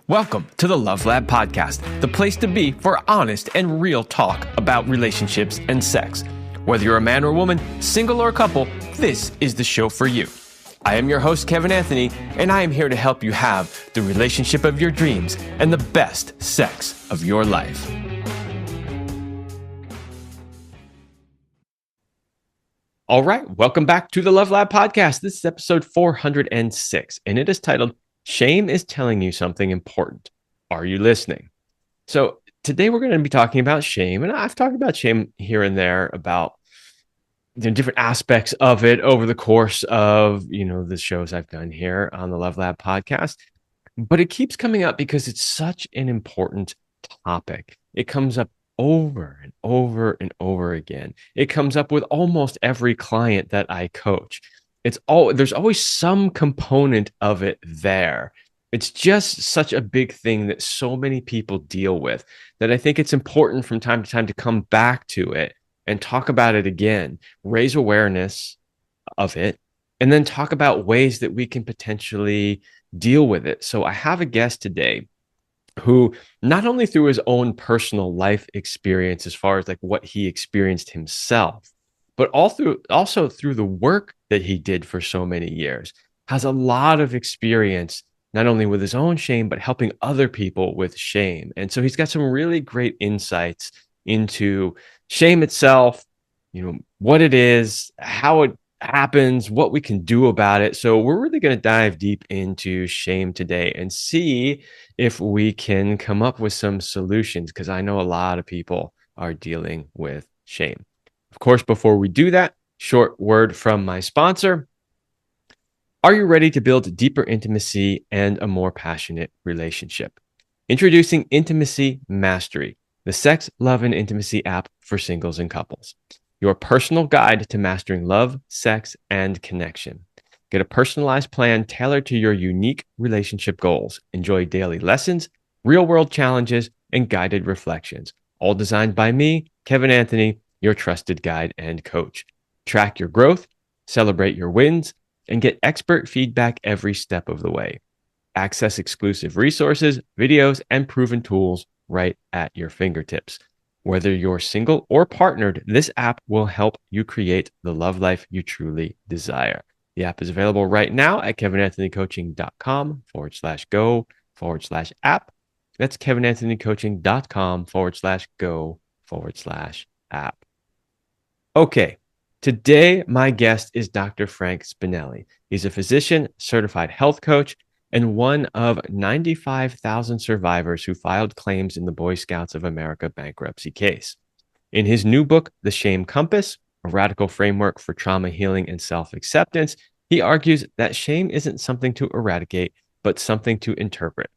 Welcome to the Love Lab Podcast, the place to be for honest and real talk about relationships and sex. Whether you're a man or woman, single or a couple, this is the show for you. I am your host, Kevin Anthony, and I am here to help you have the relationship of your dreams and the best sex of your life. All right, welcome back to the Love Lab Podcast. This is episode 406, and it is titled, Shame is Telling You Something Important. Are you listening? So today we're going to be talking about shame, and I've talked about shame here and there about different aspects of it over the course of, the shows I've done here on the Love Lab Podcast. But it keeps coming up because it's such an important topic. It comes up over and over and over again. It comes up with almost every client that I coach. There's always some component of it there. It's just such a big thing that so many people deal with that I think it's important from time to time to come back to it and talk about it again, raise awareness of it, and then talk about ways that we can potentially deal with it. So I have a guest today who, not only through his own personal life experience as far as like what he experienced himself, but also through the work that he did for so many years, has a lot of experience, not only with his own shame, but helping other people with shame. And so he's got some really great insights into shame itself, what it is, how it happens, what we can do about it. So we're really going to dive deep into shame today and see if we can come up with some solutions, because I know a lot of people are dealing with shame. Of course, before we do that, short word from my sponsor. Are you ready to build deeper intimacy and a more passionate relationship? Introducing Intimacy Mastery, the sex, love, and intimacy app for singles and couples. Your personal guide to mastering love, sex, and connection. Get a personalized plan tailored to your unique relationship goals. Enjoy daily lessons, real-world challenges, and guided reflections. All designed by me, Kevin Anthony, your trusted guide and coach. Track your growth, celebrate your wins, and get expert feedback every step of the way. Access exclusive resources, videos, and proven tools right at your fingertips. Whether you're single or partnered, this app will help you create the love life you truly desire. The app is available right now at kevinanthonycoaching.com/go/app. That's kevinanthonycoaching.com/go/app. Okay, today my guest is Dr. Frank Spinelli. He's a physician, certified health coach, and one of 95,000 survivors who filed claims in the Boy Scouts of America bankruptcy case. In his new book, The Shame Compass, a radical framework for trauma healing and self-acceptance, he argues that shame isn't something to eradicate, but something to interpret.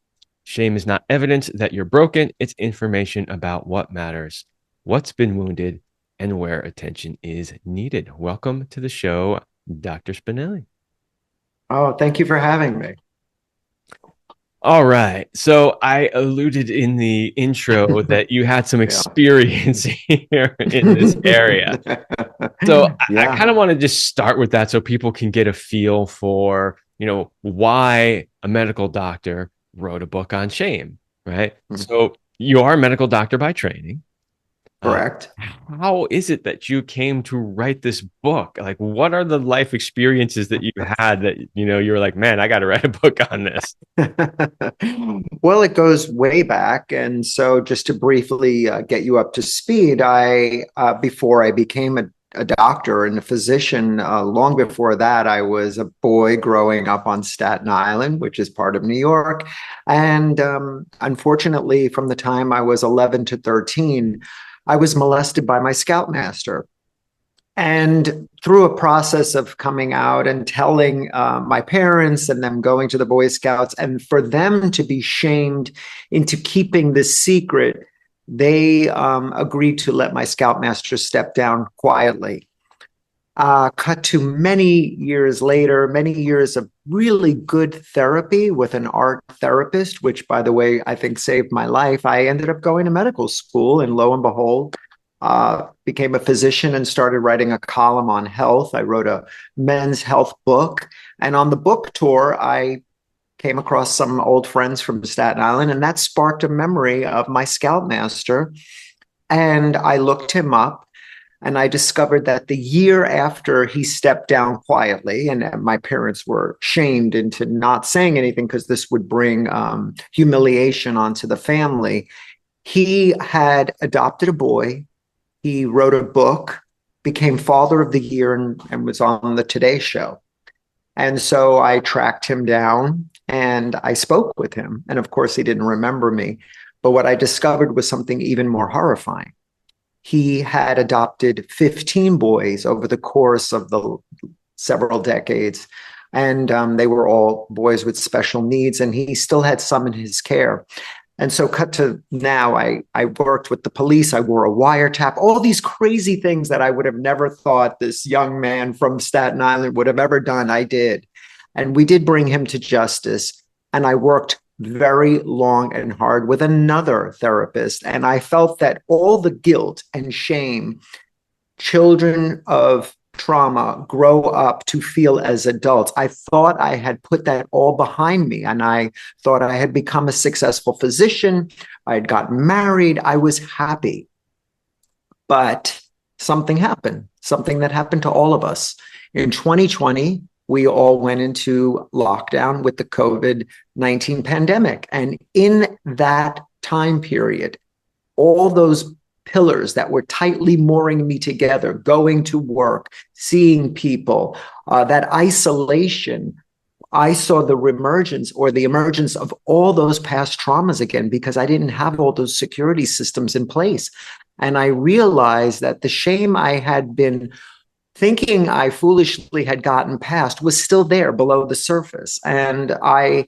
Shame is not evidence that you're broken. It's information about what matters, what's been wounded, and where attention is needed. Welcome to the show, Dr. Spinelli. Oh, thank you for having me. All right. So I alluded in the intro that you had some experience here in this area. So I kind of want to just start with that so people can get a feel for, why a medical doctor wrote a book on shame, right? Mm-hmm. So you are a medical doctor by training. Correct. How is it that you came to write this book? Like, what are the life experiences that you had that, you were like, man, I got to write a book on this? Well, it goes way back. And so just to briefly get you up to speed, before I became a doctor and a physician, long before that, I was a boy growing up on Staten Island, which is part of New York. And unfortunately, from the time I was 11 to 13, I was molested by my scoutmaster. And through a process of coming out and telling my parents and them going to the Boy Scouts, and for them to be shamed into keeping this secret, they agreed to let my scoutmaster step down quietly. Cut to many years later, many years of really good therapy with an art therapist, which, by the way, I think saved my life. I ended up going to medical school, and lo and behold, became a physician and started writing a column on health. I wrote a men's health book. And on the book tour, I came across some old friends from Staten Island, and that sparked a memory of my scoutmaster. And I looked him up, and I discovered that the year after he stepped down quietly, and my parents were shamed into not saying anything because this would bring humiliation onto the family, he had adopted a boy. He wrote a book, became Father of the Year, and was on the Today Show. And so I tracked him down and I spoke with him. And of course, he didn't remember me. But what I discovered was something even more horrifying. He had adopted 15 boys over the course of the several decades. And they were all boys with special needs. And he still had some in his care. And so cut to now, I worked with the police. I wore a wiretap, all these crazy things that I would have never thought this young man from Staten Island would have ever done. I did. And we did bring him to justice. And I worked very long and hard with another therapist. And I felt that all the guilt and shame children of trauma grow up to feel as adults. I thought I had put that all behind me, and I thought I had become a successful physician. I had gotten married. I was happy. But something happened, something that happened to all of us. In 2020, we all went into lockdown with the COVID-19 pandemic. And in that time period, all those pillars that were tightly mooring me together, going to work, seeing people, that isolation, I saw the emergence of all those past traumas again, because I didn't have all those security systems in place. And I realized that the shame I had been thinking I foolishly had gotten past was still there below the surface. And I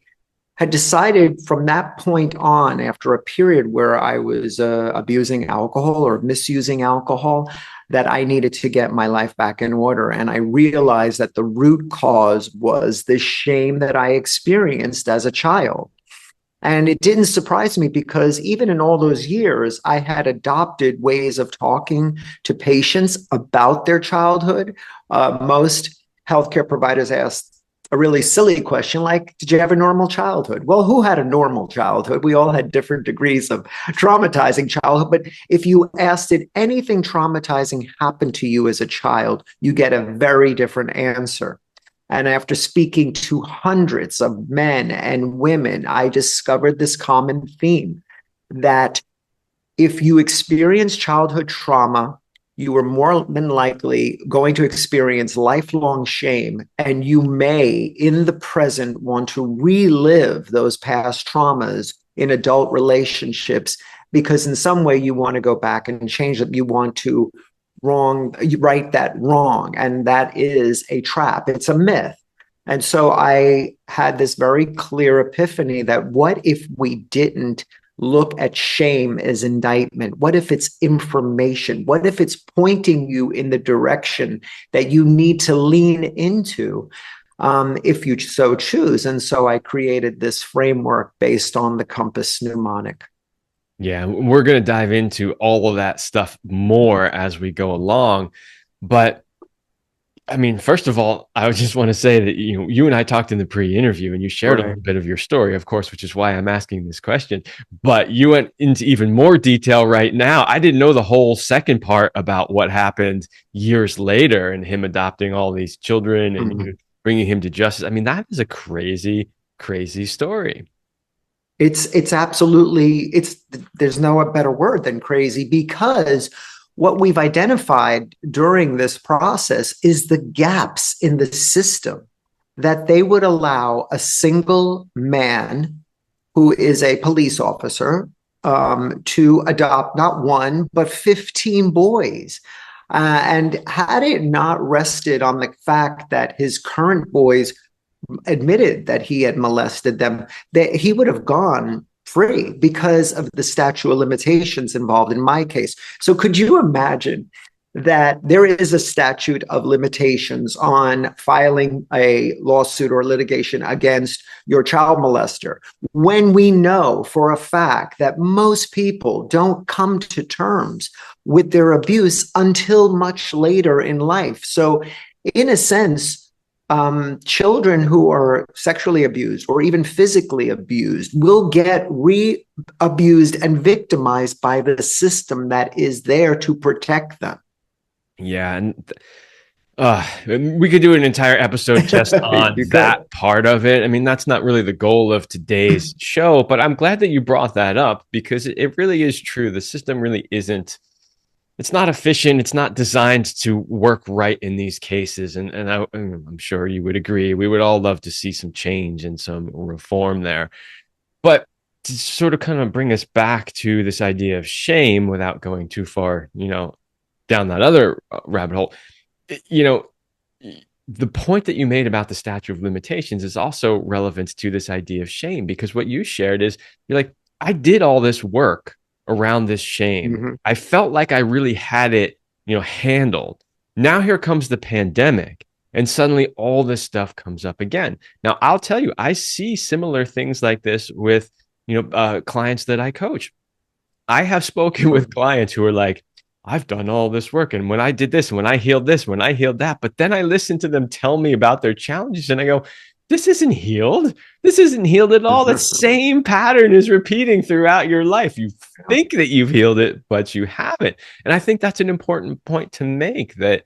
had decided from that point on, after a period where I was abusing alcohol or misusing alcohol, that I needed to get my life back in order. And I realized that the root cause was the shame that I experienced as a child. And it didn't surprise me, because even in all those years, I had adopted ways of talking to patients about their childhood. Most healthcare providers asked a really silly question like, did you have a normal childhood? Well, who had a normal childhood? We all had different degrees of traumatizing childhood. But if you asked, did anything traumatizing happen to you as a child, you get a very different answer. And after speaking to hundreds of men and women, I discovered this common theme that if you experience childhood trauma, you are more than likely going to experience lifelong shame, and you may, in the present, want to relive those past traumas in adult relationships, because in some way you want to go back and change them. You want to right that wrong, and that is a trap. It's a myth. And so I had this very clear epiphany that what if we didn't look at shame as indictment? What if it's information? What if it's pointing you in the direction that you need to lean into, if you so choose? And so I created this framework based on the compass mnemonic. Yeah, we're going to dive into all of that stuff more as we go along. But I mean, first of all, I just want to say that you and I talked in the pre-interview, and you shared a little bit of your story, of course, which is why I'm asking this question. But you went into even more detail right now. I didn't know the whole second part about what happened years later and him adopting all these children and you bringing him to justice. I mean, that is a crazy, crazy story. It's absolutely, there's no better word than crazy, because what we've identified during this process is the gaps in the system that they would allow a single man who is a police officer to adopt not one, but 15 boys. And had it not rested on the fact that his current boys admitted that he had molested them, that he would have gone free because of the statute of limitations involved in my case. So could you imagine that there is a statute of limitations on filing a lawsuit or litigation against your child molester, when we know for a fact that most people don't come to terms with their abuse until much later in life? So in a sense, children who are sexually abused or even physically abused will get re-abused and victimized by the system that is there to protect them. Yeah, and we could do an entire episode just on You could. that part of it. I mean, that's not really the goal of today's show, but I'm glad that you brought that up because it really is true. The system really isn't, it's not efficient. It's not designed to work right in these cases. I'm sure you would agree. We would all love to see some change and some reform there. But to sort of kind of bring us back to this idea of shame without going too far, down that other rabbit hole, you know, the point that you made about the statute of limitations is also relevant to this idea of shame because what you shared is you're like, I did all this work around this shame. Mm-hmm. I felt like I really had it, handled. Now here comes the pandemic, and suddenly all this stuff comes up again. Now I'll tell you, I see similar things like this with clients that I coach. I have spoken with clients who are like, I've done all this work. And when I did this, when I healed this, when I healed that, but then I listen to them tell me about their challenges and I go, this isn't healed. This isn't healed at all. That same pattern is repeating throughout your life. You think that you've healed it, but you haven't. And I think that's an important point to make that,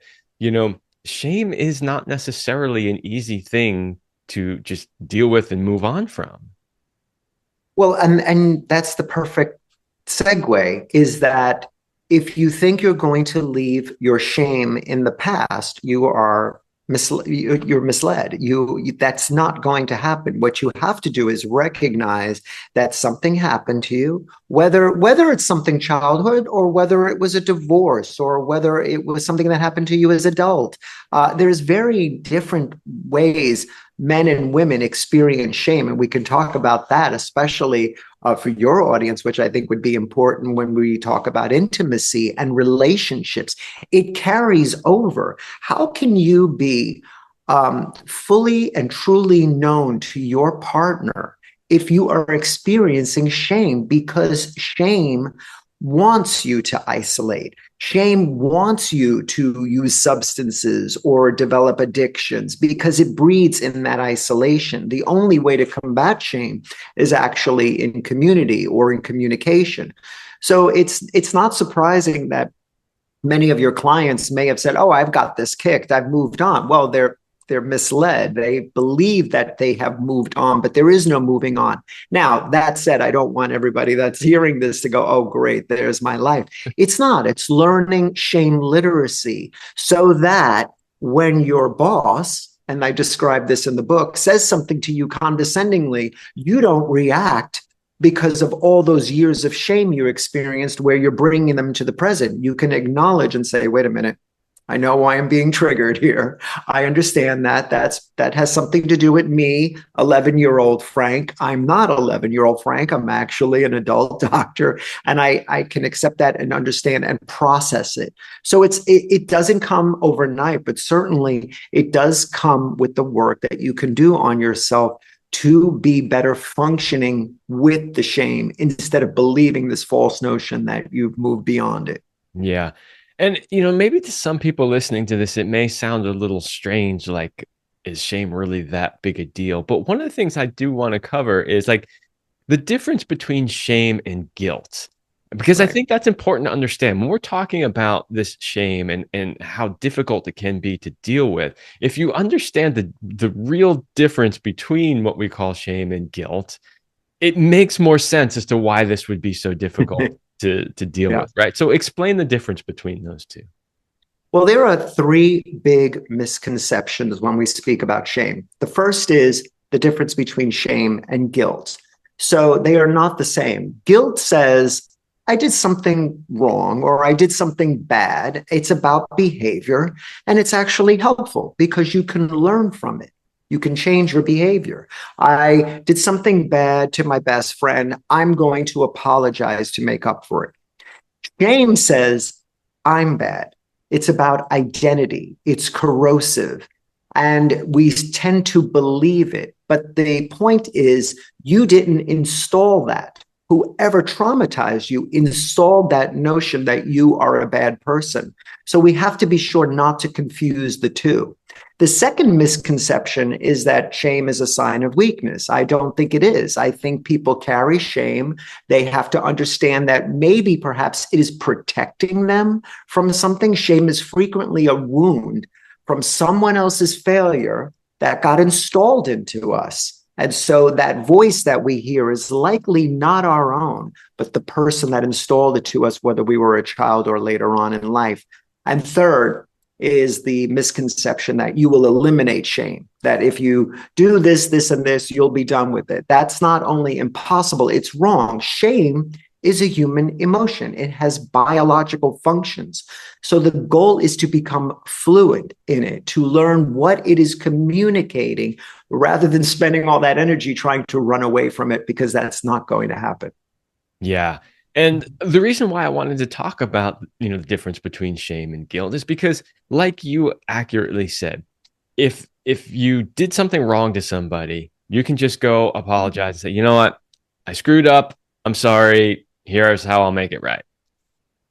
shame is not necessarily an easy thing to just deal with and move on from. Well, and that's the perfect segue is that if you think you're going to leave your shame in the past, you're misled. That's not going to happen. What you have to do is recognize that something happened to you, whether it's something childhood or whether it was a divorce or whether it was something that happened to you as adult. There's very different ways men and women experience shame, and we can talk about that, especially for your audience, which I think would be important when we talk about intimacy and relationships. It carries over. How can you be fully and truly known to your partner if you are experiencing shame? Because shame wants you to isolate. Shame wants you to use substances or develop addictions because it breeds in that isolation. The only way to combat shame is actually in community or in communication. So it's not surprising that many of your clients may have said, "Oh, I've got this kicked. I've moved on." Well, they're misled. They believe that they have moved on, but there is no moving on. Now, that said, I don't want everybody that's hearing this to go, "Oh, great, there's my life." It's not. It's learning shame literacy so that when your boss, and I describe this in the book, says something to you condescendingly, you don't react because of all those years of shame you experienced where you're bringing them to the present. You can acknowledge and say, "Wait a minute. I know why I'm being triggered here. I understand that has something to do with me, 11-year-old Frank. I'm not 11-year-old Frank. I'm actually an adult doctor, and I can accept that and understand and process it." So it doesn't come overnight, but certainly it does come with the work that you can do on yourself to be better functioning with the shame instead of believing this false notion that you've moved beyond it. Yeah. And, maybe to some people listening to this, it may sound a little strange, like, is shame really that big a deal? But one of the things I do want to cover is like the difference between shame and guilt. Because I Right. think that's important to understand when we're talking about this shame and how difficult it can be to deal with. If you understand the real difference between what we call shame and guilt, it makes more sense as to why this would be so difficult to deal Yeah. with, right? So explain the difference between those two. Well, there are three big misconceptions when we speak about shame. The first is the difference between shame and guilt. So they are not the same. Guilt says, I did something wrong or I did something bad. It's about behavior, and it's actually helpful because you can learn from it. You can change your behavior. I did something bad to my best friend. I'm going to apologize to make up for it. Shame says, I'm bad. It's about identity. It's corrosive. And we tend to believe it. But the point is, you didn't install that. Whoever traumatized you installed that notion that you are a bad person. So we have to be sure not to confuse the two. The second misconception is that shame is a sign of weakness. I don't think it is. I think people carry shame. They have to understand that maybe perhaps it is protecting them from something. Shame is frequently a wound from someone else's failure that got installed into us. And so that voice that we hear is likely not our own, but the person that installed it to us, whether we were a child or later on in life. And third is the misconception that you will eliminate shame, that if you do this, this, and this, you'll be done with it. That's not only impossible, it's wrong. Shame is a human emotion. It has biological functions. So the goal is to become fluid in it, to learn what it is communicating rather than spending all that energy trying to run away from it, because that's not going to happen. Yeah. And the reason why I wanted to talk about, the difference between shame and guilt is because, like you accurately said, if you did something wrong to somebody, you can just go apologize and say, you know what, I screwed up. I'm sorry. Here's how I'll make it right.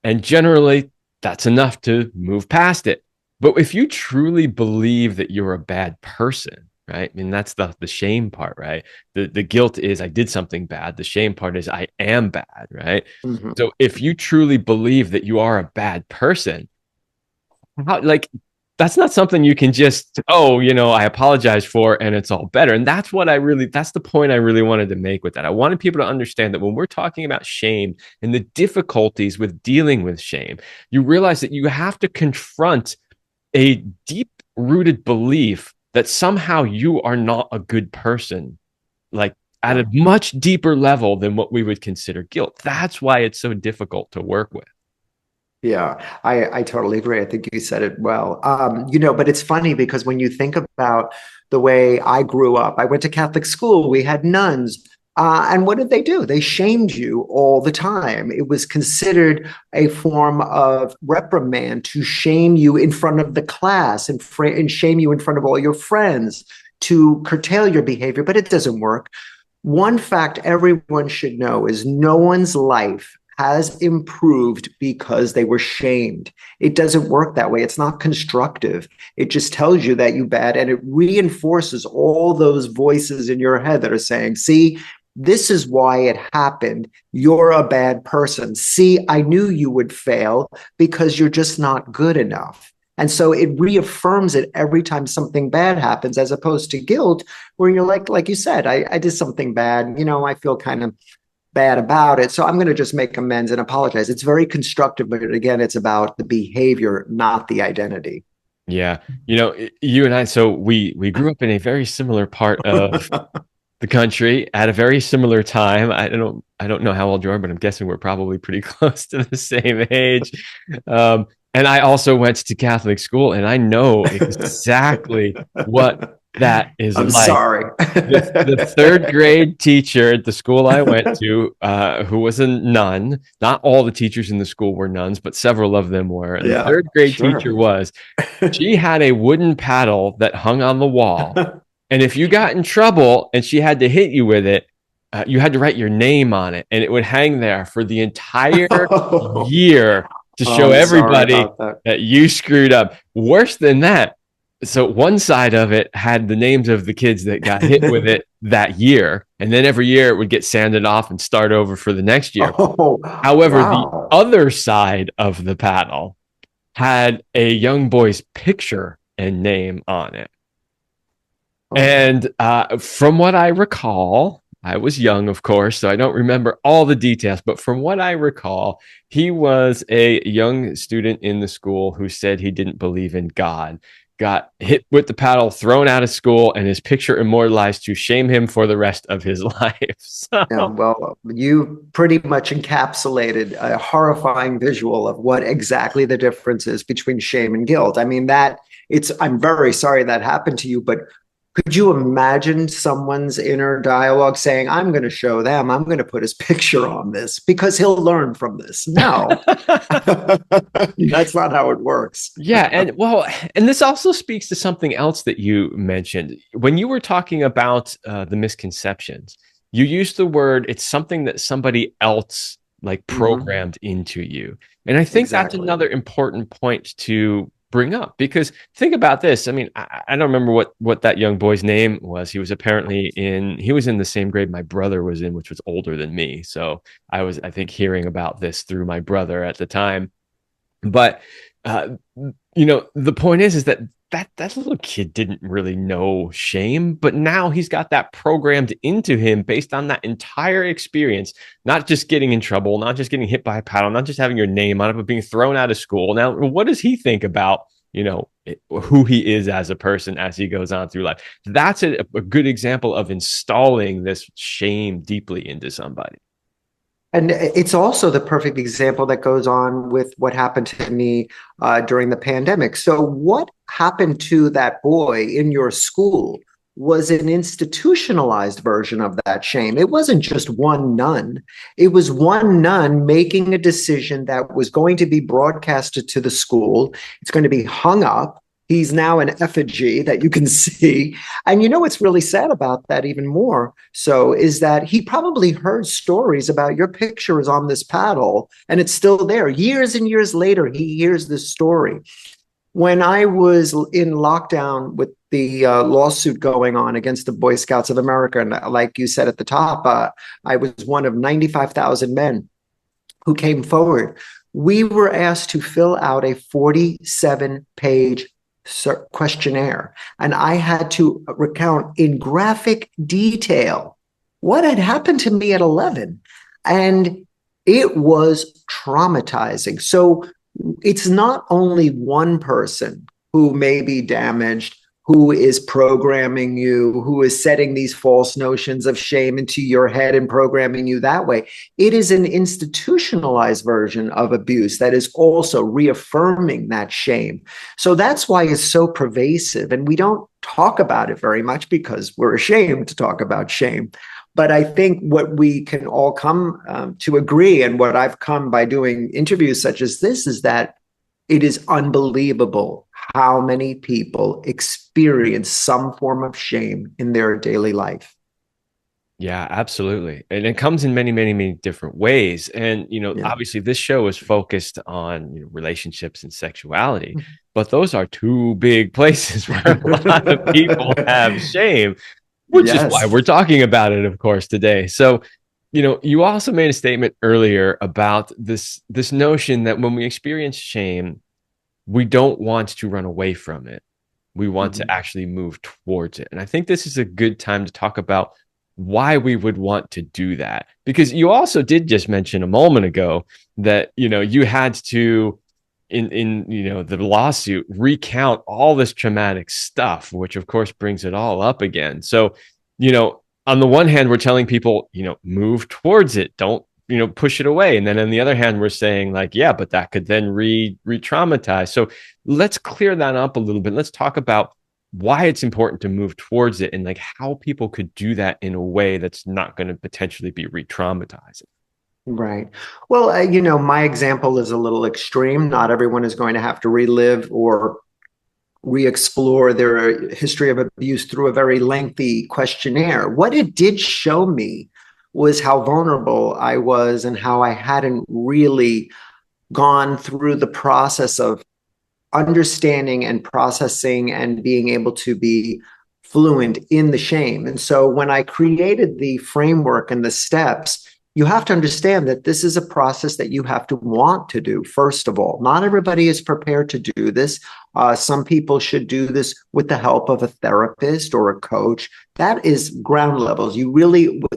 And generally, that's enough to move past it. But if you truly believe that you're a bad person, right? I mean, that's the shame part, right? The guilt is I did something bad. The shame part is I am bad, right? Mm-hmm. So if you truly believe that you are a bad person, like that's not something you can just, I apologize for and it's all better. And that's the point I really wanted to make with that. I wanted people to understand that when we're talking about shame and the difficulties with dealing with shame, you realize that you have to confront a deep rooted belief that somehow you are not a good person, like at Yeah. a much deeper level than what we would consider guilt. That's why it's so difficult to work with. Yeah, I totally agree. I think you said it well. But it's funny because when you think about the way I grew up, I went to Catholic school, we had nuns. And what did they do? They shamed you all the time. It was considered a form of reprimand to shame you in front of the class and shame you in front of all your friends to curtail your behavior, but it doesn't work. One fact everyone should know is no one's life has improved because they were shamed. It doesn't work that way. It's not constructive. It just tells you that you're bad, and it reinforces all those voices in your head that are saying, see, this is why it happened. You're a bad person. See, I knew you would fail because you're just not good enough. And so it reaffirms it every time something bad happens, as opposed to guilt, where you're like you said, I did something bad. I feel kind of bad about it. So I'm going to just make amends and apologize. It's very constructive, but again, it's about the behavior, not the identity. Yeah. You and I, so we grew up in a very similar part of the country at a very similar time. I don't know how old you are, but I'm guessing we're probably pretty close to the same age. And I also went to Catholic school, and I know exactly what that is I'm like. sorry. The third grade teacher at the school I went to, who was a nun, not all the teachers in the school were nuns, but several of them were. And the Yeah, third grade teacher sure. she had a wooden paddle that hung on the wall. And if you got in trouble and she had to hit you with it, you had to write your name on it, and it would hang there for the entire Oh, year to show I'm sorry everybody about that. that you screwed up. Worse than that, so one side of it had the names of the kids that got hit with it that year, and then every year it would get sanded off and start over for the next year. Oh, However, the wow. other side of the paddle had a young boy's picture and name on it. Oh, And from what I recall, I was young, of course, so I don't remember all the details, but from what I recall, he was a young student in the school who said he didn't believe in God, got hit with the paddle, thrown out of school, and his picture immortalized to shame him for the rest of his life. So, yeah, well, you pretty much encapsulated a horrifying visual of what exactly the difference is between shame and guilt. I mean, I'm very sorry that happened to you, but could you imagine someone's inner dialogue saying, I'm going to show them, I'm going to put his picture on this because he'll learn from this? No, that's not how it works. yeah, and this also speaks to something else that you mentioned when you were talking about the misconceptions. You used the word it's something that somebody else like Mm-hmm. programmed into you, and I think that's Exactly. another important point to bring up. Because think about this. I mean, I don't remember what that young boy's name was. He was apparently he was in the same grade my brother was in, which was older than me. So I think, hearing about this through my brother at the time. But uh, the point is that that little kid didn't really know shame, but now he's got that programmed into him based on that entire experience, not just getting in trouble, not just getting hit by a paddle, not just having your name on it, but being thrown out of school. Now, what does he think about, who he is as a person as he goes on through life? That's a good example of installing this shame deeply into somebody. And it's also the perfect example that goes on with what happened to me during the pandemic. So, what happened to that boy in your school was an institutionalized version of that shame. It wasn't just one nun, it was one nun making a decision that was going to be broadcasted to the school. It's going to be hung up. He's now an effigy that you can see. And what's really sad about that, even more so, is that he probably heard stories about your picture is on this paddle and it's still there. Years and years later, he hears this story. When I was in lockdown with the lawsuit going on against the Boy Scouts of America, and like you said at the top, I was one of 95,000 men who came forward. We were asked to fill out a 47-page questionnaire, and I had to recount in graphic detail what had happened to me at 11, and it was traumatizing. So it's not only one person who may be damaged, who is programming you, who is setting these false notions of shame into your head and programming you that way. It is an institutionalized version of abuse that is also reaffirming that shame. So that's why it's so pervasive. And we don't talk about it very much because we're ashamed to talk about shame. But I think what we can all come to agree, and what I've come by doing interviews such as this, is that it is unbelievable how many people experience some form of shame in their daily life. Yeah, absolutely. And it comes in many, many, many different ways. And, Yeah. obviously this show is focused on, relationships and sexuality, but those are two big places where a lot of people have shame, which is why Yes. we're talking about it, of course, today. So, you also made a statement earlier about this notion that when we experience shame, we don't want to run away from it. We want to Mhm. actually move towards it. And I think this is a good time to talk about why we would want to do that. Because you also did just mention a moment ago that, you had to, in the lawsuit, recount all this traumatic stuff, which of course brings it all up again. So, on the one hand, we're telling people, move towards it. Don't, push it away. And then on the other hand, we're saying, like, yeah, but that could then re-traumatize. So let's clear that up a little bit. Let's talk about why it's important to move towards it, and like how people could do that in a way that's not going to potentially be re-traumatizing. Right. Well, my example is a little extreme. Not everyone is going to have to relive or re-explore their history of abuse through a very lengthy questionnaire. What it did show me was how vulnerable I was and how I hadn't really gone through the process of understanding and processing and being able to be fluent in the shame. And so when I created the framework and the steps, you have to understand that this is a process that you have to want to do, first of all. Not everybody is prepared to do this. Some people should do this with the help of a therapist or a coach. That is ground levels.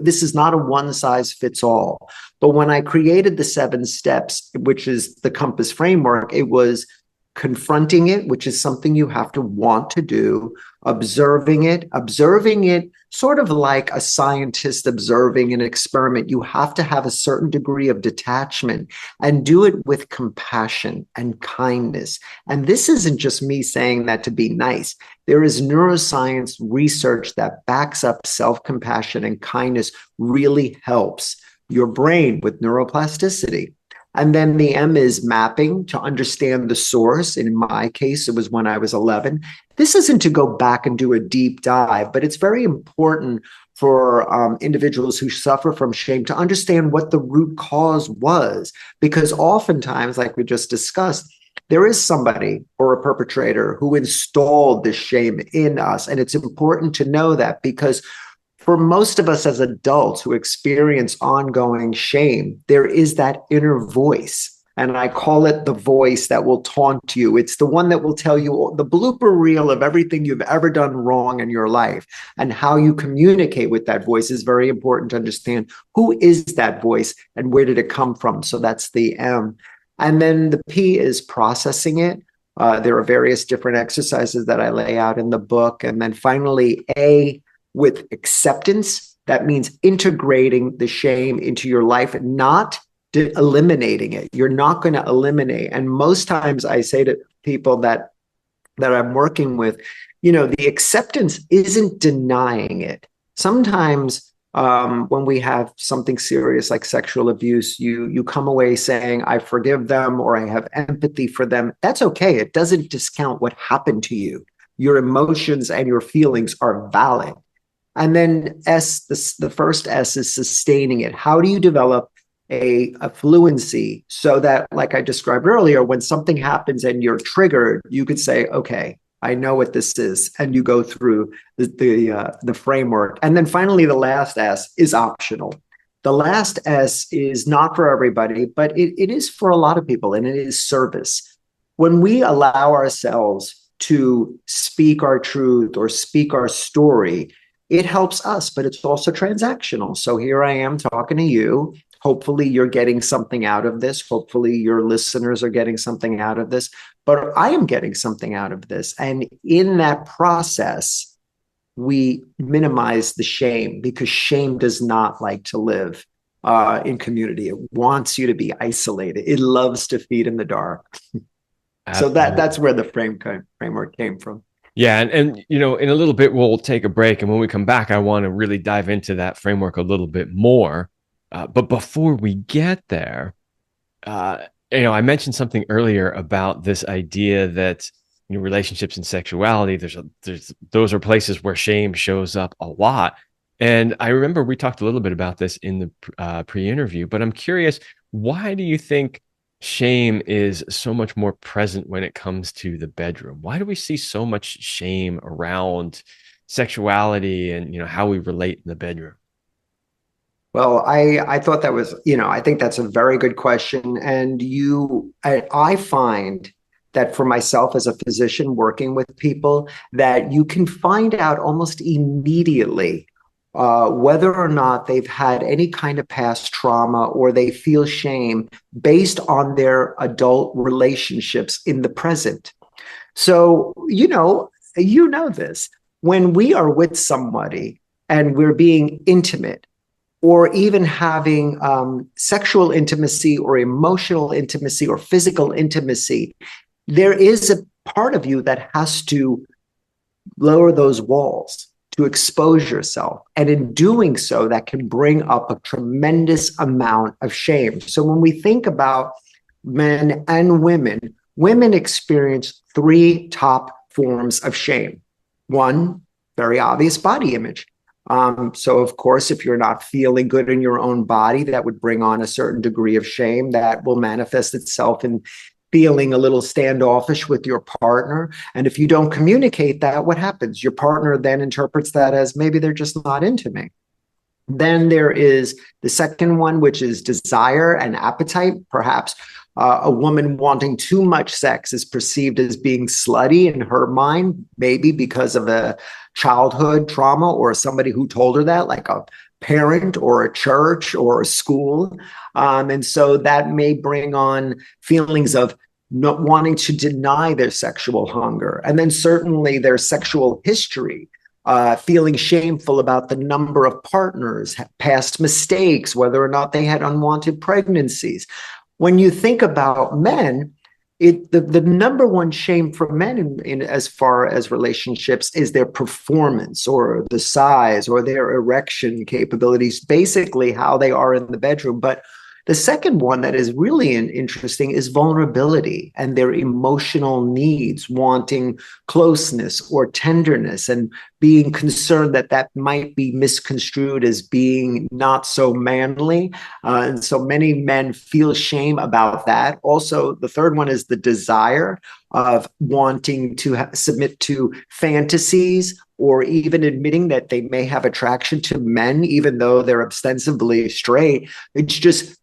This is not a one size fits all. But when I created the 7 steps, which is the Compass framework, it was confronting it, which is something you have to want to do, observing it sort of like a scientist observing an experiment. You have to have a certain degree of detachment and do it with compassion and kindness. And this isn't just me saying that to be nice. There is neuroscience research that backs up self-compassion and kindness really helps your brain with neuroplasticity. And then the M is mapping to understand the source. In my case, it was when I was 11. This isn't to go back and do a deep dive, but it's very important for individuals who suffer from shame to understand what the root cause was. Because oftentimes, like we just discussed, there is somebody or a perpetrator who installed this shame in us. And it's important to know that, because for most of us as adults who experience ongoing shame, there is that inner voice. And I call it the voice that will taunt you. It's the one that will tell you the blooper reel of everything you've ever done wrong in your life. And how you communicate with that voice is very important to understand who is that voice and where did it come from. So that's the M. And then the P is processing it. There are various different exercises that I lay out in the book. And then finally, A, with acceptance. That means integrating the shame into your life, not eliminating it. You're not going to eliminate. And most times I say to people that I'm working with, the acceptance isn't denying it. Sometimes when we have something serious like sexual abuse, you come away saying, I forgive them, or I have empathy for them. That's okay. It doesn't discount what happened to you. Your emotions and your feelings are valid. And then S, the first S is sustaining it. How do you develop a fluency so that, like I described earlier, when something happens and you're triggered, you could say, okay, I know what this is. And you go through the framework. And then finally, the last S is optional. The last S is not for everybody, but it is for a lot of people, and it is service. When we allow ourselves to speak our truth or speak our story, it helps us, but it's also transactional. So here I am talking to you. Hopefully you're getting something out of this. Hopefully your listeners are getting something out of this, but I am getting something out of this. And in that process, we minimize the shame, because shame does not like to live in community. It wants you to be isolated. It loves to feed in the dark. So that's where the framework came from. Yeah. And, in a little bit, we'll take a break. And when we come back, I want to really dive into that framework a little bit more. But before we get there, I mentioned something earlier about this idea that, relationships and sexuality, those are places where shame shows up a lot. And I remember we talked a little bit about this in the pre-interview, but I'm curious, why do you think shame is so much more present when it comes to the bedroom? Why do we see so much shame around sexuality and, how we relate in the bedroom? Well, I thought that was, I think that's a very good question. And I find that for myself as a physician working with people, that you can find out almost immediately whether or not they've had any kind of past trauma or they feel shame based on their adult relationships in the present. So, this, when we are with somebody and we're being intimate, or even having sexual intimacy or emotional intimacy or physical intimacy, there is a part of you that has to lower those walls to expose yourself. And in doing so, that can bring up a tremendous amount of shame. So when we think about men and women experience three top forms of shame. One, very obvious, body image. So of course, if you're not feeling good in your own body, that would bring on a certain degree of shame that will manifest itself in feeling a little standoffish with your partner. And if you don't communicate that, what happens? Your partner then interprets that as maybe they're just not into me. Then there is the second one, which is desire and appetite. Perhaps a woman wanting too much sex is perceived as being slutty in her mind, maybe because of a childhood trauma or somebody who told her that, like a parent or a church or a school. And so that may bring on feelings of not wanting to deny their sexual hunger. And then certainly their sexual history, feeling shameful about the number of partners, past mistakes, whether or not they had unwanted pregnancies. When you think about men, the number one shame for men in as far as relationships is their performance or the size or their erection capabilities, basically how they are in the bedroom. But The second one that is really interesting is vulnerability and their emotional needs, wanting closeness or tenderness, and being concerned that that might be misconstrued as being not so manly. And so many men feel shame about that. Also, the third one is the desire of wanting to submit to fantasies, or even admitting that they may have attraction to men, even though they're ostensibly straight. It's just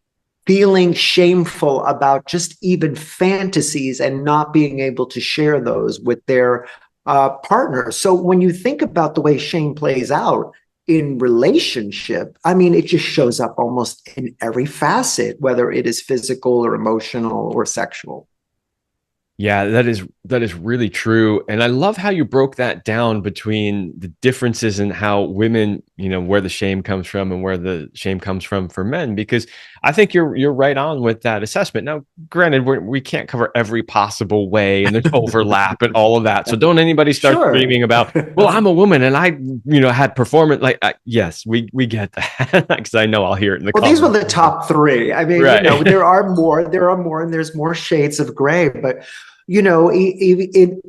feeling shameful about just even fantasies and not being able to share those with their partner. So when you think about the way shame plays out in relationship, I mean, it just shows up almost in every facet, whether it is physical or emotional or sexual. Yeah, that is really true. And I love how you broke that down between the differences in how women, where the shame comes from and where the shame comes from for men, because I think you're right on with that assessment. Now, granted, we can't cover every possible way and there's overlap and all of that. So don't anybody start Sure. screaming about, well, I'm a woman and I, had performance like yes, we get that because I know I'll hear it in the Well, these were comments. the top three. I mean, Right. there are more, and there's more shades of gray. But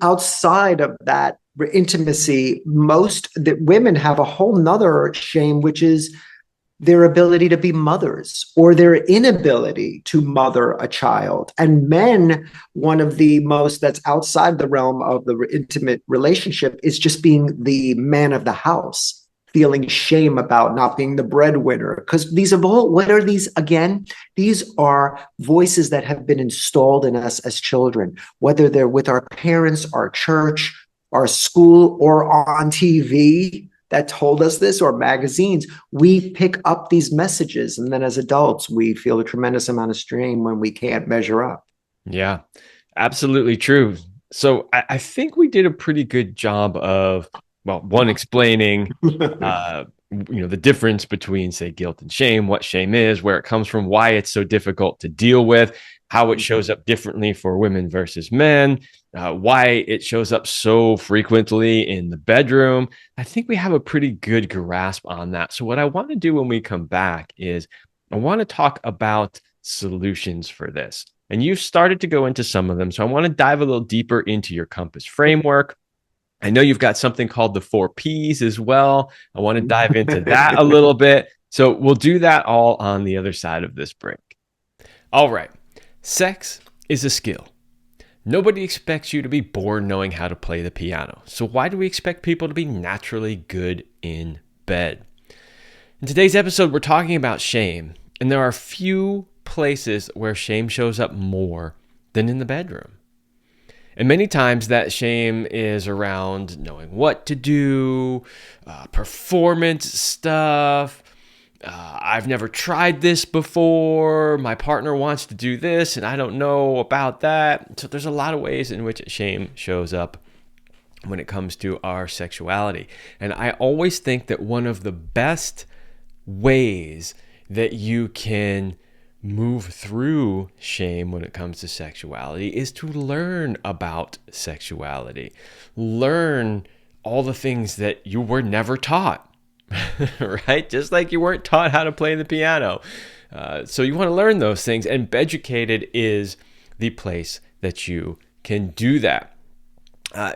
outside of that intimacy, most that women have a whole nother shame, which is their ability to be mothers or their inability to mother a child. And men, one of the most that's outside the realm of the intimate relationship is just being the man of the house, feeling shame about not being the breadwinner. Because these are all, what are these again? These are voices that have been installed in us as children, whether they're with our parents, our church, our school, or on TV that told us this, or magazines. We pick up these messages, and then as adults we feel a tremendous amount of strain when we can't measure up. Yeah, absolutely true. So I think we did a pretty good job of, well, one, explaining, uh, the difference between, say, guilt and shame, what shame is, where it comes from, why it's so difficult to deal with, how it shows up differently for women versus men, why it shows up so frequently in the bedroom. I think we have a pretty good grasp on that. So what I want to do when we come back is I want to talk about solutions for this. And you've started to go into some of them. So I want to dive a little deeper into your compass framework. I know you've got something called the 4 Ps as well. I want to dive into that a little bit. So we'll do that all on the other side of this break. All right. Sex is a skill. Nobody expects you to be born knowing how to play the piano. So why do we expect people to be naturally good in bed? In today's episode, we're talking about shame, and there are few places where shame shows up more than in the bedroom. And many times that shame is around knowing what to do, performance stuff. I've never tried this before. My partner wants to do this and I don't know about that. So there's a lot of ways in which shame shows up when it comes to our sexuality. And I always think that one of the best ways that you can move through shame when it comes to sexuality is to learn about sexuality. Learn all the things that you were never taught, right? Just like you weren't taught how to play the piano. So you want to learn those things, and Beducated is the place that you can do that.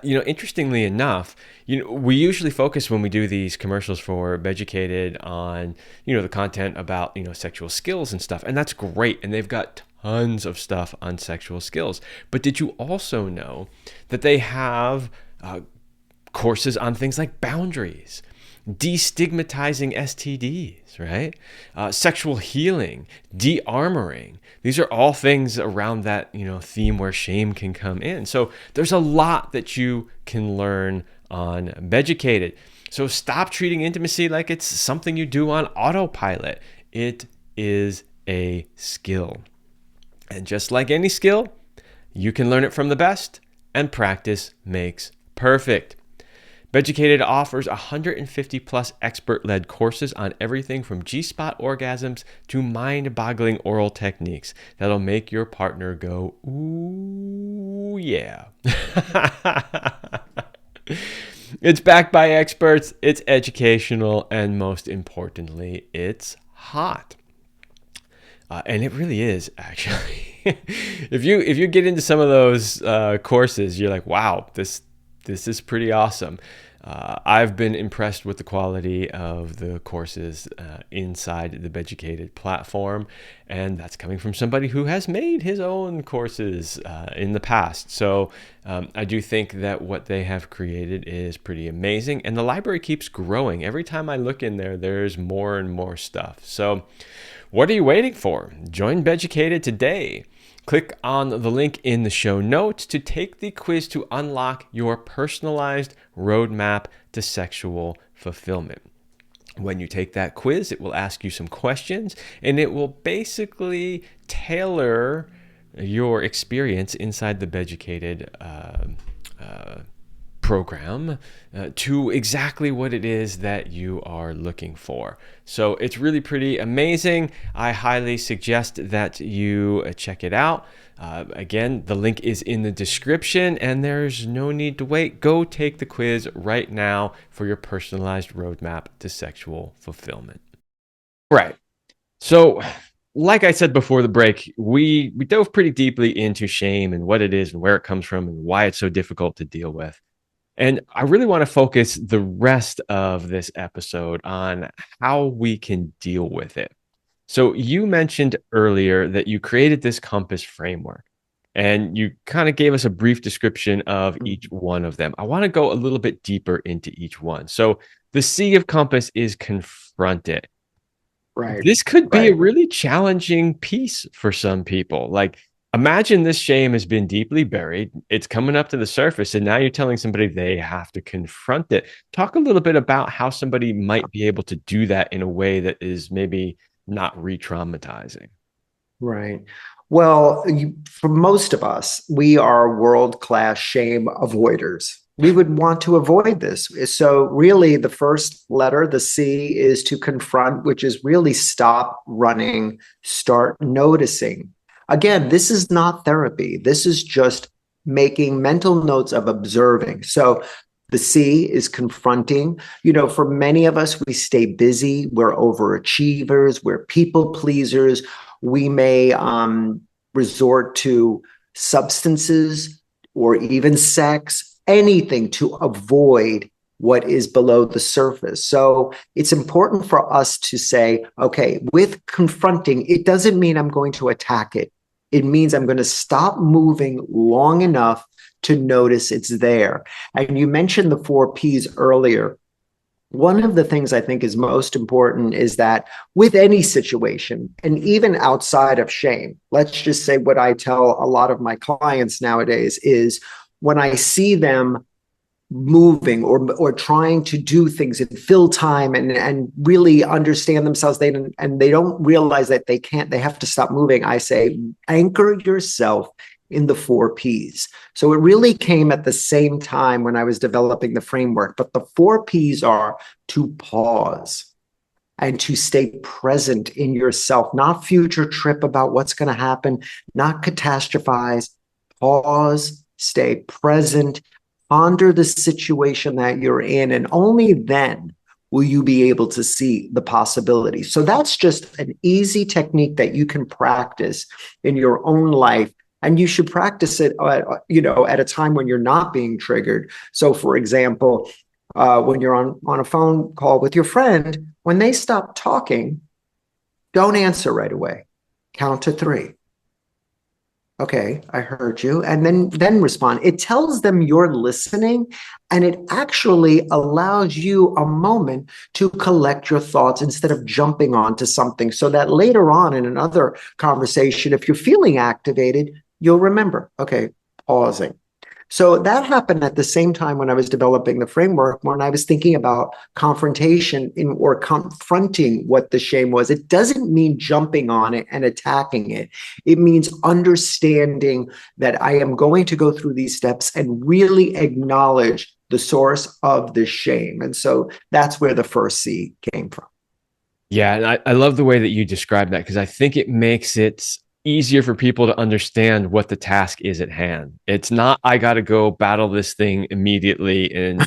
Interestingly enough, we usually focus when we do these commercials for Beducated on, the content about, sexual skills and stuff. And that's great. And they've got tons of stuff on sexual skills. But did you also know that they have courses on things like boundaries, destigmatizing STDs, right? Sexual healing, de-armoring. These are all things around that, theme where shame can come in. So there's a lot that you can learn on Beducated. So stop treating intimacy like it's something you do on autopilot. It is a skill. And just like any skill, you can learn it from the best, and practice makes perfect. Beducated offers 150 plus expert-led courses on everything from G-spot orgasms to mind-boggling oral techniques that'll make your partner go, ooh, yeah. It's backed by experts, it's educational, and most importantly, it's hot. And it really is actually. If you get into some of those courses, you're like, wow, this is pretty awesome. I've been impressed with the quality of the courses inside the Beducated platform, and that's coming from somebody who has made his own courses in the past. So I do think that what they have created is pretty amazing, and the library keeps growing. Every time I look in there, there's more and more stuff. So what are you waiting for? Join Beducated today. Click on the link in the show notes to take the quiz to unlock your personalized roadmap to sexual fulfillment. When you take that quiz, it will ask you some questions and it will basically tailor your experience inside the Beducated program to exactly what it is that you are looking for. So it's really pretty amazing. I highly suggest that you check it out. Again, the link is in the description and there's no need to wait. Go take the quiz right now for your personalized roadmap to sexual fulfillment. Right. So, like I said before the break, we dove pretty deeply into shame and what it is and where it comes from and why it's so difficult to deal with. And I really want to focus the rest of this episode on how we can deal with it. So, you mentioned earlier that you created this compass framework and you kind of gave us a brief description of each one of them. I want to go a little bit deeper into each one. So, the C of compass is confront it. Right, This could be a right, really challenging piece for some people. Like, imagine this shame has been deeply buried. It's coming up to the surface, and now you're telling somebody they have to confront it. Talk a little bit about how somebody might be able to do that in a way that is maybe not re traumatizing. right. Well, for most of us, we are world-class shame avoiders. We would want to avoid this. So, really, the first letter, the C, is to confront, which is really stop running, start noticing. Again, this is not therapy. This is just making mental notes of observing. So, the C is confronting. For many of us, we stay busy. We're overachievers. We're people pleasers. We may resort to substances or even sex, anything to avoid what is below the surface. So it's important for us to say, okay, with confronting, it doesn't mean I'm going to attack it. It means I'm going to stop moving long enough to notice it's there. And you mentioned the 4 Ps earlier. One of the things I think is most important is that with any situation, and even outside of shame, let's just say what I tell a lot of my clients nowadays is when I see them moving or trying to do things and fill time and really understand themselves, and they don't realize that they have to stop moving, I say, anchor yourself in the 4 Ps. So it really came at the same time when I was developing the framework. But the 4 Ps are to pause and to stay present in yourself, not future trip about what's going to happen, not catastrophize. Pause, stay present, ponder the situation that you're in, and only then will you be able to see the possibilities. So that's just an easy technique that you can practice in your own life. And you should practice it, at a time when you're not being triggered. So, for example, when you're on a phone call with your friend, when they stop talking, don't answer right away. Count to 3. Okay, I heard you. And then respond. It tells them you're listening, and it actually allows you a moment to collect your thoughts instead of jumping onto something, so that later on in another conversation, if you're feeling activated, you'll remember, okay, pausing. So that happened at the same time when I was developing the framework, when I was thinking about confrontation or confronting what the shame was. It doesn't mean jumping on it and attacking it. It means understanding that I am going to go through these steps and really acknowledge the source of the shame. And so that's where the first C came from. Yeah, and I love the way that you describe that because I think it makes it easier for people to understand what the task is at hand. It's not I got to go battle this thing immediately and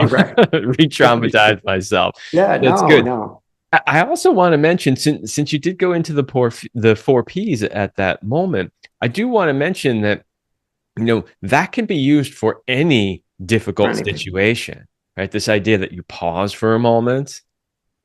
Right. re-traumatize myself. Yeah, That's no, good. no. I also want to mention, since you did go into the four P's at that moment, I do want to mention that that can be used for any For difficult anything. situation, right? This idea that you pause for a moment,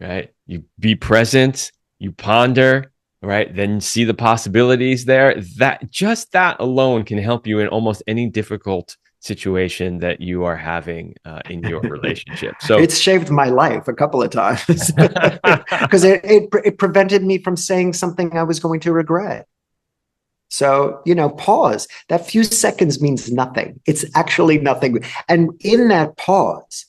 right? You be present, you ponder, right? Then see the possibilities there. That alone can help you in almost any difficult situation that you are having in your relationship. So, It's saved my life a couple of times because it prevented me from saying something I was going to regret. So, pause. That few seconds means nothing. It's actually nothing. And in that pause,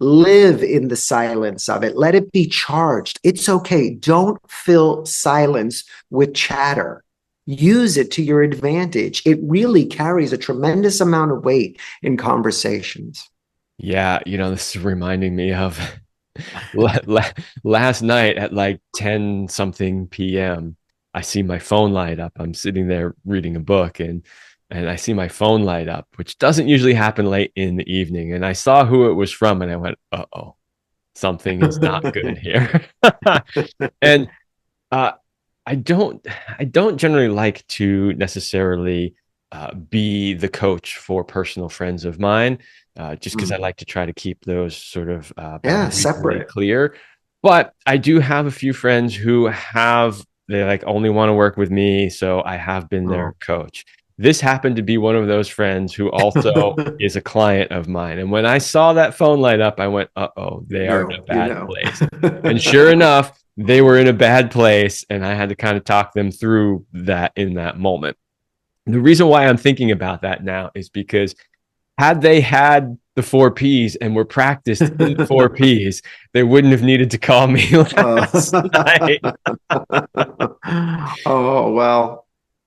live in the silence of it. Let it be charged. It's okay. Don't fill silence with chatter. Use it to your advantage. It really carries a tremendous amount of weight in conversations. yeah, this is reminding me of last night at like 10 something p.m. I see my phone light up. I'm sitting there reading a book, and I see my phone light up, which doesn't usually happen late in the evening. And I saw who it was from, and I went, "Uh-oh, something is not good here." And uh, I don't I don't generally like to necessarily be the coach for personal friends of mine, just because I like to try to keep those sort of Yeah, boundaries really separate. clear. But I do have a few friends who they like only want to work with me, so I have been their Oh. coach. This happened to be one of those friends who also is a client of mine. And when I saw that phone light up, I went, "Uh-oh, they are in a No, bad place." And sure enough, they were in a bad place, and I had to kind of talk them through that in that moment. The reason why I'm thinking about that now is because had they had the four P's and were practiced in the four P's, they wouldn't have needed to call me last night. Oh, well,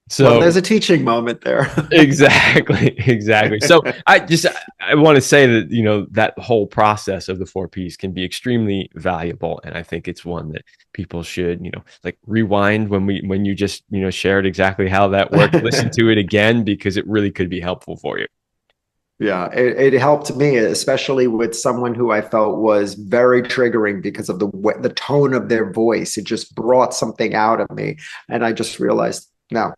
So there's a teaching moment there. exactly. So I want to say that that whole process of the four P's can be extremely valuable, and I think it's one that people should like rewind when you just shared exactly how that worked. Listen to it again because it really could be helpful for you. Yeah, it helped me, especially with someone who I felt was very triggering because of the tone of their voice. It just brought something out of me, and I just realized, no,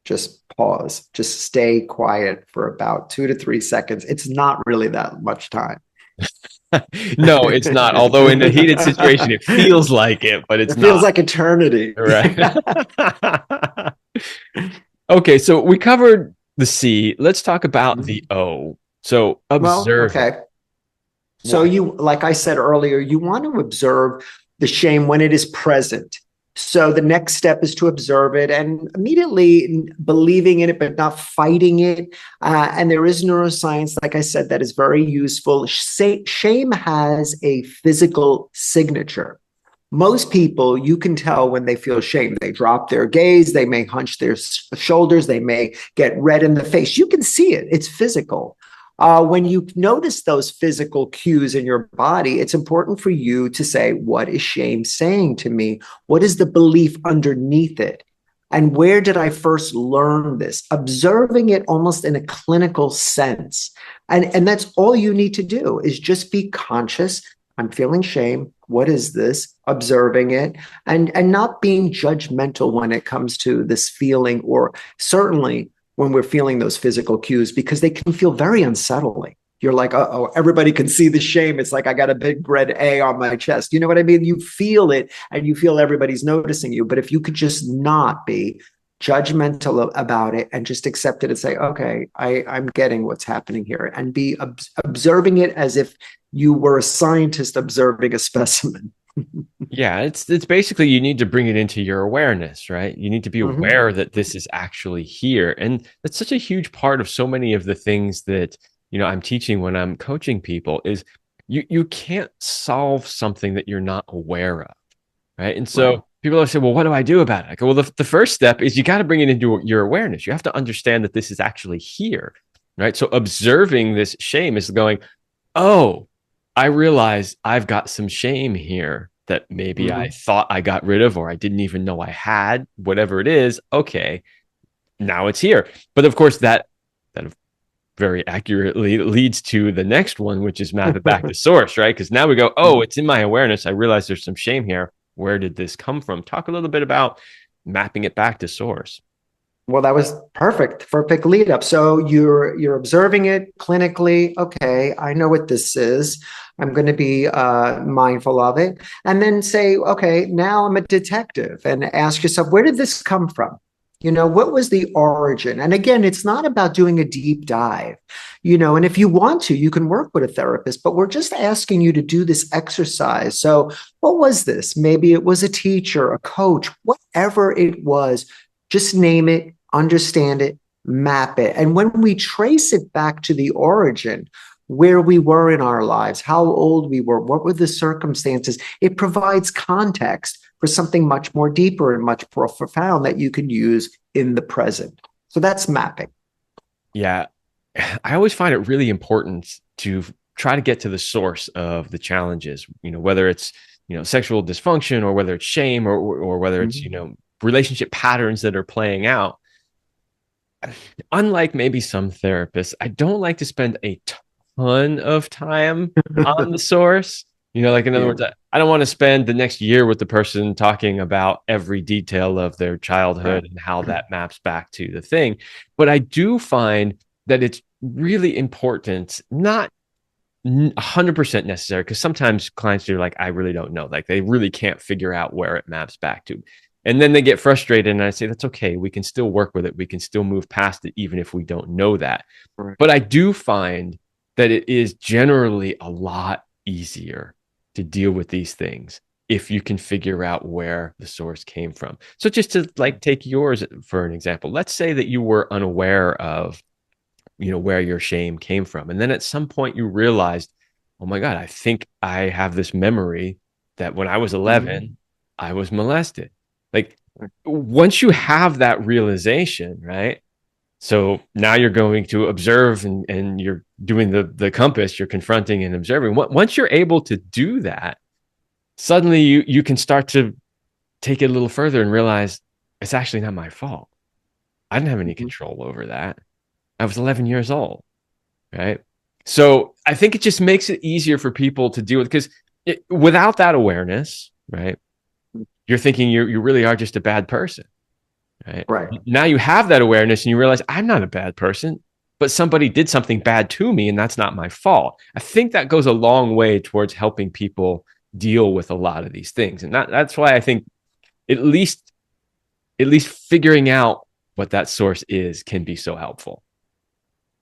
just pause, just stay quiet for about 2 to 3 seconds. It's not really that much time. No, it's not. Although in a heated situation, it feels like it, but it's It feels not. like eternity. Right. Okay, so we covered the C. Let's talk about the O. So Well, observing. okay. So What? like I said earlier, you want to observe the shame when it is present. So the next step is to observe it and immediately believing in it, but not fighting it. And there is neuroscience, like I said, that is very useful. Shame has a physical signature. Most people, you can tell when they feel shame. They drop their gaze, they may hunch their shoulders, they may get red in the face. You can see it, it's physical. When you notice those physical cues in your body, it's important for you to say, what is shame saying to me? What is the belief underneath it? And where did I first learn this? Observing it almost in a clinical sense. And that's all you need to do is just be conscious. I'm feeling shame. What is this? Observing it and not being judgmental when it comes to this feeling, or certainly when we're feeling those physical cues, because they can feel very unsettling. You're like, oh, everybody can see the shame. It's like I got a big red A on my chest. You know what I mean? You feel it and you feel everybody's noticing you. But if you could just not be judgmental about it and just accept it and say, okay, I'm getting what's happening here, and be observing it as if you were a scientist observing a specimen. Yeah, it's basically you need to bring it into your awareness, right? You need to be Mm-hmm. aware that this is actually here. And that's such a huge part of so many of the things that, I'm teaching when I'm coaching people is you can't solve something that you're not aware of, right? And Right. so people are saying, well, what do I do about it? I go, well, the first step is you got to bring it into your awareness. You have to understand that this is actually here, right? So observing this shame is going, oh, I realize I've got some shame here that maybe I Mm-hmm. thought I got rid of or I didn't even know I had, whatever it is. Okay, now it's here. But of course, that very accurately leads to the next one, which is map it back to source, right? Because now we go, oh, it's in my awareness. I realize there's some shame here. where did this come from? Talk a little bit about mapping it back to source. Well, that was perfect lead up. So you're observing it clinically. Okay, I know what this is. I'm going to be mindful of it, and then say, okay, now I'm a detective, and ask yourself, where did this come from? What was the origin? And again, it's not about doing a deep dive, and if you want to, you can work with a therapist, but we're just asking you to do this exercise. So, what was this? Maybe it was a teacher, a coach, whatever it was, just name it, understand it, map it. And when we trace it back to the origin, where we were in our lives, how old we were, what were the circumstances, it provides context for something much more deeper and much more profound that you can use in the present. So that's mapping. Yeah. I always find it really important to try to get to the source of the challenges, whether it's, sexual dysfunction, or whether it's shame, or whether it's, relationship patterns that are playing out. Unlike maybe some therapists, I don't like to spend a ton of time on the source. Like, in other Yeah. words, I don't want to spend the next year with the person talking about every detail of their Right. childhood and how that maps back to the thing. But I do find that it's really important, not 100% necessary, because sometimes clients are like, I really don't know. Like, they really can't figure out where it maps back to. And then they get frustrated, and I say, that's okay. We can still work with it. We can still move past it, even if we don't know that. Right. But I do find that it is generally a lot easier to deal with these things if you can figure out where the source came from. So just to like take yours for an example, let's say that you were unaware of, where your shame came from. And then at some point you realized, oh my God, I think I have this memory that when I was 11, I was molested. Like, once you have that realization, right? So now you're going to observe, and you're doing the compass, you're confronting and observing. Once you're able to do that, suddenly you can start to take it a little further and realize it's actually not my fault. I didn't have any control over that. I was 11 years old, right? So I think it just makes it easier for people to deal with, because without that awareness, right, you're thinking you really are just a bad person, right? Right. Now you have that awareness and you realize I'm not a bad person, but somebody did something bad to me and that's not my fault. I think that goes a long way towards helping people deal with a lot of these things. And that's why I think at least figuring out what that source is can be so helpful.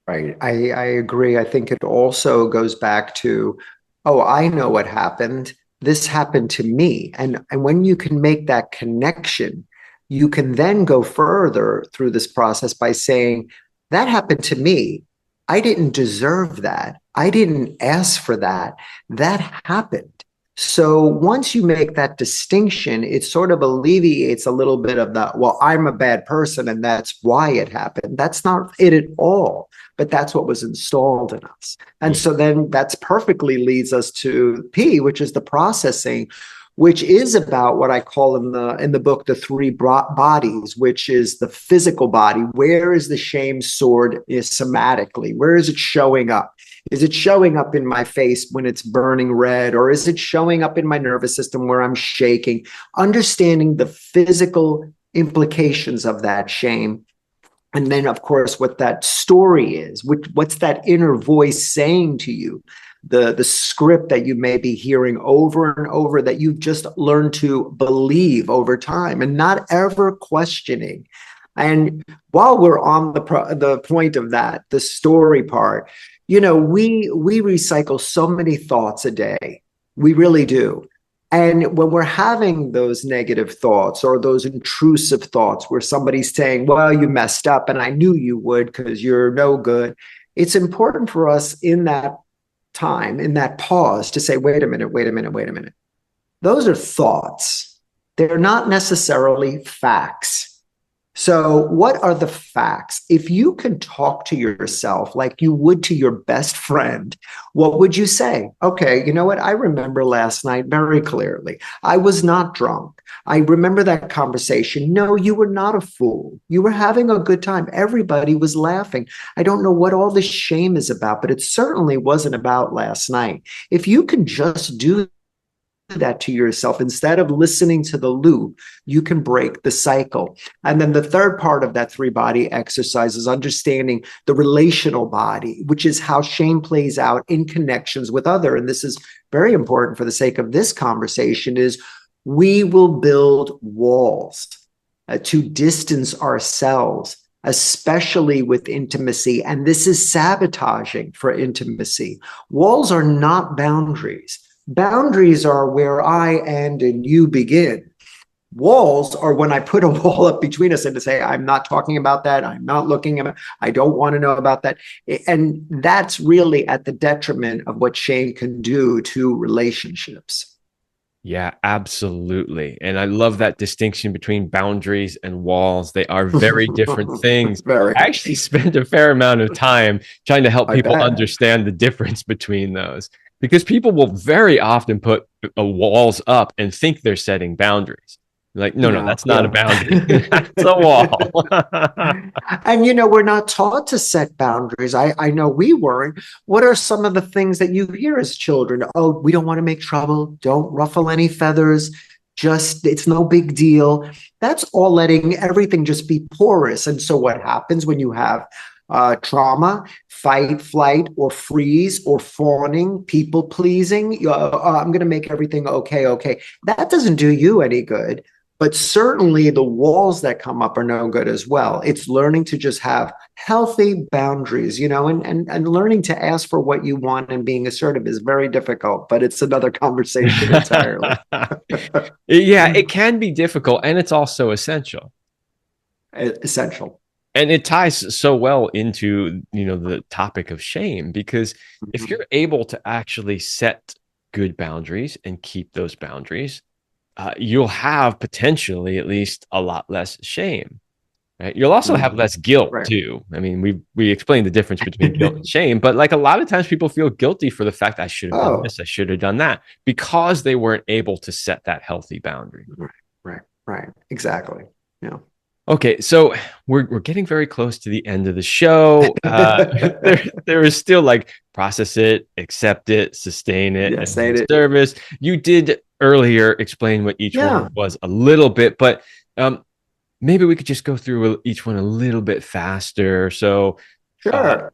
Right. I agree. I think it also goes back to, oh, I know what happened. This happened to me. And when you can make that connection, you can then go further through this process by saying, that happened to me. I didn't deserve that. I didn't ask for that. That happened. So once you make that distinction, it sort of alleviates a little bit of the, well, I'm a bad person and that's why it happened. That's not it at all, but that's what was installed in us. And Yeah. so then that's perfectly leads us to P, which is the processing, which is about what I call in the book the three bodies, which is the physical body. Where is the shame stored somatically? Where is it showing up? Is it showing up in my face when it's burning red, or is it showing up in my nervous system where I'm shaking? Understanding the physical implications of that shame. And then, of course, what that story is, what's that inner voice saying to you? The script that you may be hearing over and over that you've just learned to believe over time and not ever questioning. And while we're on the point of that, the story part, we recycle so many thoughts a day. We really do. And when we're having those negative thoughts or those intrusive thoughts where somebody's saying, well, you messed up and I knew you would because you're no good, it's important for us in that time, in that pause, to say, wait a minute, wait a minute, wait a minute. Those are thoughts. They're not necessarily facts. So, what are the facts? If you can talk to yourself like you would to your best friend, what would you say? Okay, you know what? I remember last night very clearly. I was not drunk. I remember that conversation. No, you were not a fool. You were having a good time. Everybody was laughing. I don't know what all this shame is about, but it certainly wasn't about last night. If you can just do that to yourself, instead of listening to the loop, you can break the cycle. And then the third part of that three body exercise is understanding the relational body, which is how shame plays out in connections with other. And this is very important for the sake of this conversation, is we will build walls to distance ourselves, especially with intimacy. And this is sabotaging for intimacy. Walls are not boundaries. Boundaries are where I end and you begin. Walls are when I put a wall up between us and to say, I'm not talking about that. I'm not looking at it. I don't want to know about that. And that's really at the detriment of what shame can do to relationships. Yeah, absolutely. And I love that distinction between boundaries and walls. They are very different things. Very. I actually spend a fair amount of time trying to help I people bet. understand the difference between those because people will very often put walls up and think they're setting boundaries. Like, no, Yeah, that's not a yeah. boundary. That's a wall. And we're not taught to set boundaries. I know we weren't. What are some of the things that you hear as children? Oh, we don't want to make trouble. Don't ruffle any feathers. Just, it's no big deal. That's all letting everything just be porous. And so what happens when you have trauma, fight, flight, or freeze, or fawning, people pleasing? I'm going to make everything okay, okay. That doesn't do you any good. But certainly the walls that come up are no good as well. It's learning to just have healthy boundaries, and learning to ask for what you want and being assertive is very difficult, but it's another conversation entirely. Yeah, it can be difficult and it's also essential. Essential. And it ties so well into, the topic of shame because if Mhm. you're able to actually set good boundaries and keep those boundaries, you'll have potentially at least a lot less shame. Right? You'll also have Mhm. less guilt Right. too. I mean, we explained the difference between guilt and shame, but like a lot of times people feel guilty for the fact I should have done Oh, this, I should have done that, because they weren't able to set that healthy boundary. right, right, right. Exactly. Yeah. Okay, so we're getting very close to the end of the show. There is still like process it, accept it, sustain it, Yes, and they then did. service. You did earlier explain what each one Yeah, was a little bit, but maybe we could just go through each one a little bit faster. So, uh, sure.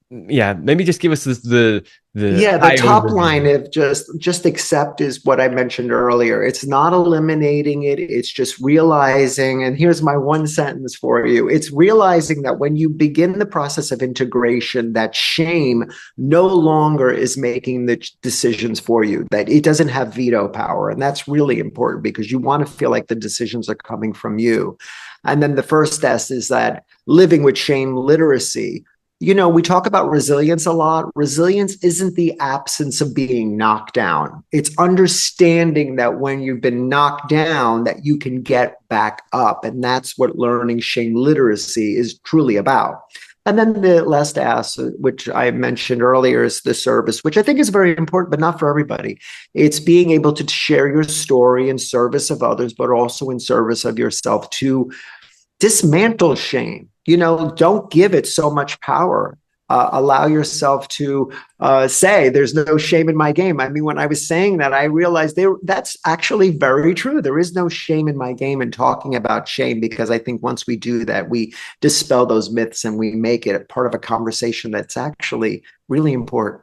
yeah, maybe just give us the Yeah, the high top line overview. of just accept is what I mentioned earlier. It's not eliminating it, it's just realizing, and here's my one sentence for you. It's realizing that when you begin the process of integration, that shame no longer is making the decisions for you, that it doesn't have veto power. And that's really important because you want to feel like the decisions are coming from you. And then the first S is that living with shame literacy. We talk about resilience a lot. Resilience isn't the absence of being knocked down. It's understanding that when you've been knocked down, that you can get back up. And that's what learning shame literacy is truly about. And then the last ask, which I mentioned earlier, is the service, which I think is very important, but not for everybody. It's being able to share your story in service of others, but also in service of yourself to dismantle shame. Don't give it so much power. Allow yourself to say, there's no shame in my game. I mean, when I was saying that, I realized that's actually very true. There is no shame in my game in talking about shame, because I think once we do that, we dispel those myths and we make it part of a conversation that's actually really important.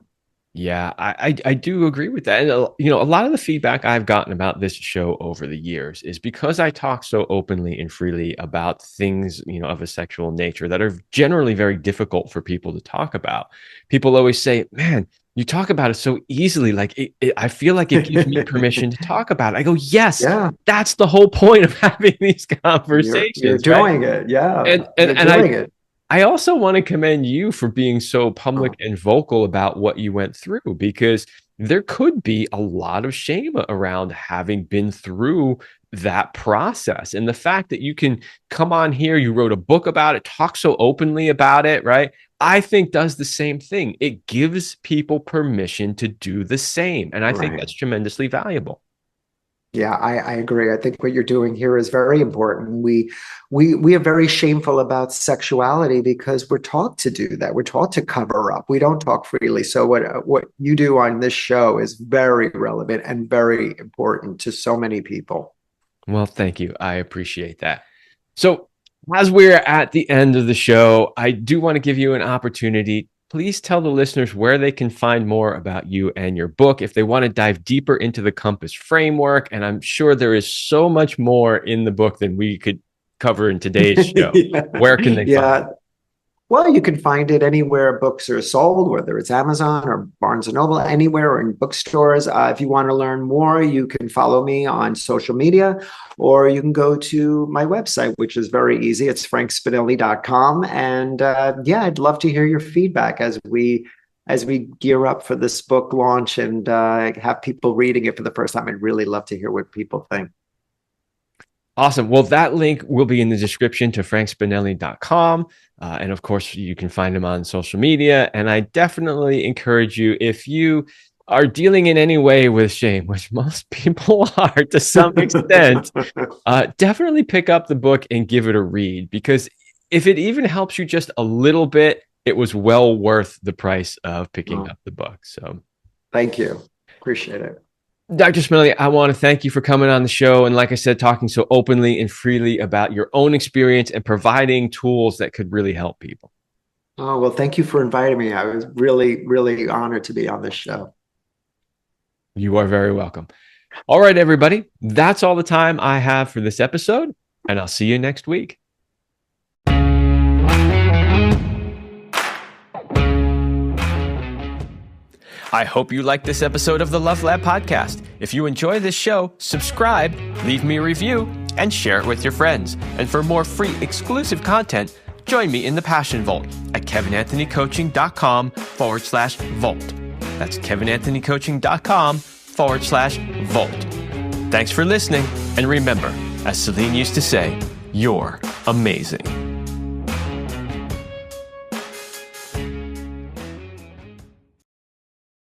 Yeah, I do agree with that. And a lot of the feedback I've gotten about this show over the years is because I talk so openly and freely about things, of a sexual nature that are generally very difficult for people to talk about. People always say, "Man, you talk about it so easily. Like I feel like it gives me permission to talk about it." I go, "Yes, Yeah, that's the whole point of having these you're conversations, right?" doing it. Yeah, And and you're and I doing it. I also want to commend you for being so public Oh, and vocal about what you went through because there could be a lot of shame around having been through that process. And the fact that you can come on here, you wrote a book about it, talk so openly about it, right? I think does the same thing. It gives people permission to do the same. And I think right. that's tremendously valuable. Yeah, I agree. I think what you're doing here is very important. We are very shameful about sexuality because we're taught to do that. We're taught to cover up. We don't talk freely. So what you do on this show is very relevant and very important to so many people. Well, thank you. I appreciate that. So, as we're at the end of the show, I do want to give you an opportunity. Please tell the listeners where they can find more about you and your book if they want to dive deeper into the Compass framework. And I'm sure there is so much more in the book than we could cover in today's show. Yeah. Where can they find it? Yeah. Well, you can find it anywhere books are sold, whether it's Amazon or Barnes and Noble, anywhere or in bookstores. If you want to learn more, you can follow me on social media, or you can go to my website, which is very easy. It's frankspinelli.com. And yeah, I'd love to hear your feedback as we gear up for this book launch and have people reading it for the first time. I'd really love to hear what people think. Awesome. Well, that link will be in the description to frankspinelli.com. And of course, you can find him on social media. And I definitely encourage you, if you are dealing in any way with shame, which most people are to some extent, definitely pick up the book and give it a read. Because if it even helps you just a little bit, it was well worth the price of picking Oh, up the book. So thank you. Appreciate it. Dr. Spinelli, I want to thank you for coming on the show. And like I said, talking so openly and freely about your own experience and providing tools that could really help people. Oh, well, thank you for inviting me. I was really, really honored to be on this show. You are very welcome. All right, everybody. That's all the time I have for this episode, and I'll see you next week. I hope you liked this episode of the Love Lab podcast. If you enjoy this show, subscribe, leave me a review, and share it with your friends. And for more free exclusive content, join me in the Passion Vault at kevinanthonycoaching.com/vault. That's kevinanthonycoaching.com/vault. Thanks for listening. And remember, as Celine used to say, you're amazing.